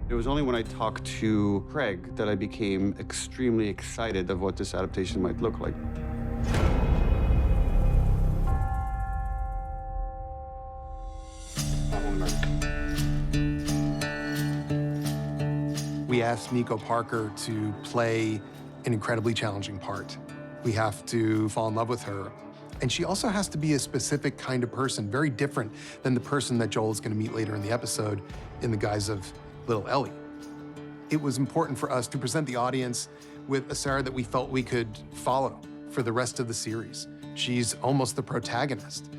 It was only when I talked to Craig that I became extremely excited of what this adaptation might look like. We asked Nico Parker to play an incredibly challenging part. We have to fall in love with her. And she also has to be a specific kind of person, very different than the person that Joel is going to meet later in the episode in the guise of little Ellie. It was important for us to present the audience with a Sarah that we felt we could follow for the rest of the series. She's almost the protagonist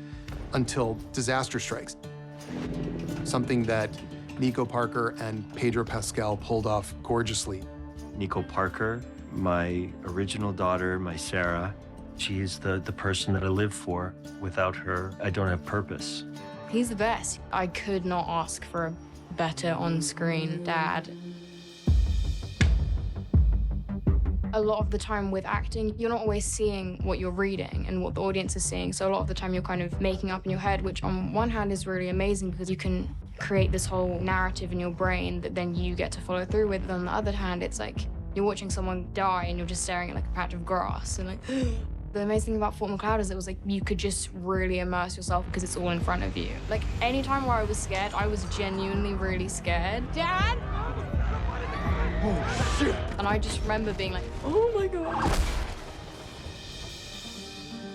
until disaster strikes. Something that Nico Parker and Pedro Pascal pulled off gorgeously. Nico Parker, my original daughter, my Sarah, she is the person that I live for. Without her, I don't have purpose. He's the best. I could not ask for a better on-screen dad. A lot of the time with acting, you're not always seeing what you're reading and what the audience is seeing. So a lot of the time you're kind of making up in your head, which on one hand is really amazing because you can create this whole narrative in your brain that then you get to follow through with. And on the other hand, it's like you're watching someone die and you're just staring at like a patch of grass and like, the amazing thing about Fort McCloud is it was like you could just really immerse yourself because it's all in front of you. Like any time where I was scared, I was genuinely really scared. Dad! Oh, shit! And I just remember being like, oh my God.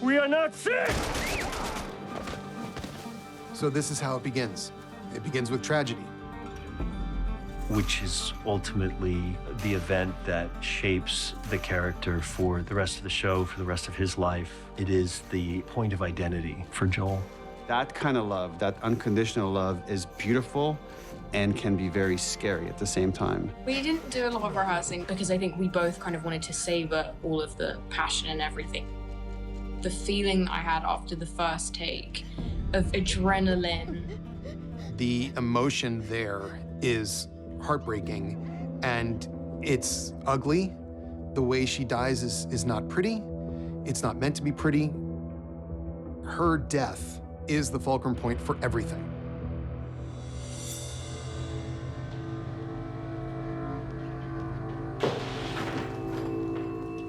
We are not sick! So this is how it begins. It begins with tragedy. Which is ultimately the event that shapes the character for the rest of the show, for the rest of his life. It is the point of identity for Joel. That kind of love, that unconditional love, is beautiful and can be very scary at the same time. We didn't do a lot of rehearsing because I think we both kind of wanted to savor all of the passion and everything. The feeling I had after the first take of adrenaline. The emotion there is heartbreaking, and it's ugly. The way she dies is not pretty. It's not meant to be pretty. Her death is the fulcrum point for everything.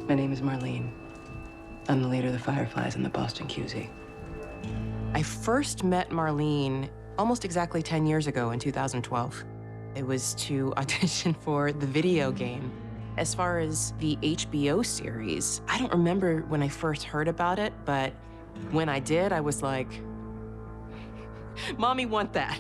My name is Marlene. I'm the leader of the Fireflies in the Boston QZ. I first met Marlene almost exactly 10 years ago in 2012. It was to audition for the video game. As far as the HBO series, I don't remember when I first heard about it, but when I did, I was like, Mommy, want that.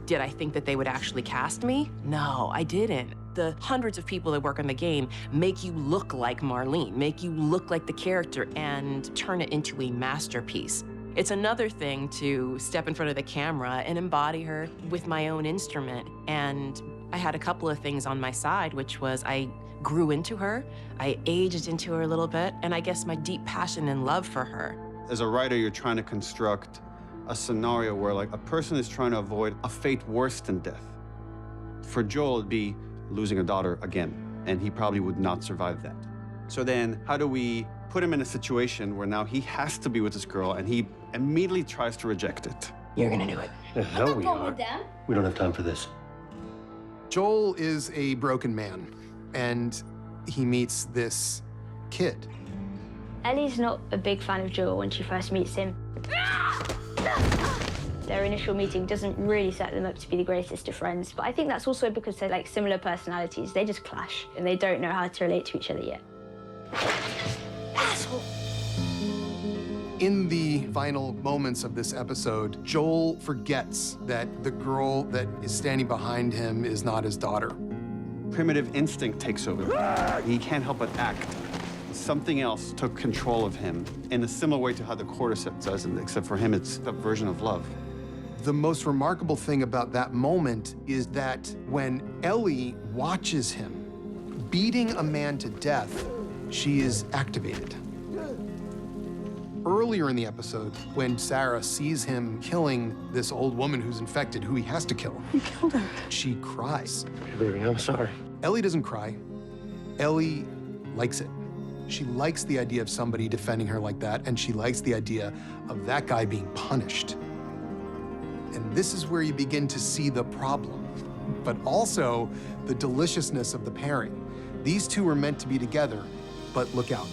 Did I think that they would actually cast me? No, I didn't. The hundreds of people that work on the game make you look like Marlene, make you look like the character and turn it into a masterpiece. It's another thing to step in front of the camera and embody her with my own instrument. And I had a couple of things on my side, which was I grew into her, I aged into her a little bit, and I guess my deep passion and love for her. As a writer, you're trying to construct a scenario where like a person is trying to avoid a fate worse than death. For Joel, it'd be losing a daughter again, and he probably would not survive that. So then how do we put him in a situation where now he has to be with this girl and he immediately tries to reject it? You're gonna do it. The hell we are. We don't have time for this. Joel is a broken man, and he meets this kid. Ellie's not a big fan of Joel when she first meets him. Their initial meeting doesn't really set them up to be the greatest of friends, but I think that's also because they're like similar personalities. They just clash, and they don't know how to relate to each other yet. Asshole! In the final moments of this episode, Joel forgets that the girl that is standing behind him is not his daughter. Primitive instinct takes over. He can't help but act. Something else took control of him in a similar way to how the cordyceps does, except for him, it's a version of love. The most remarkable thing about that moment is that when Ellie watches him beating a man to death, she is activated. Earlier in the episode, when Sarah sees him killing this old woman who's infected, who he has to kill, You killed her. she cries. Baby, I'm sorry. Ellie doesn't cry. Ellie likes it. She likes the idea of somebody defending her like that, and she likes the idea of that guy being punished. And this is where you begin to see the problem. but also the deliciousness of the pairing. These two were meant to be together, but look out.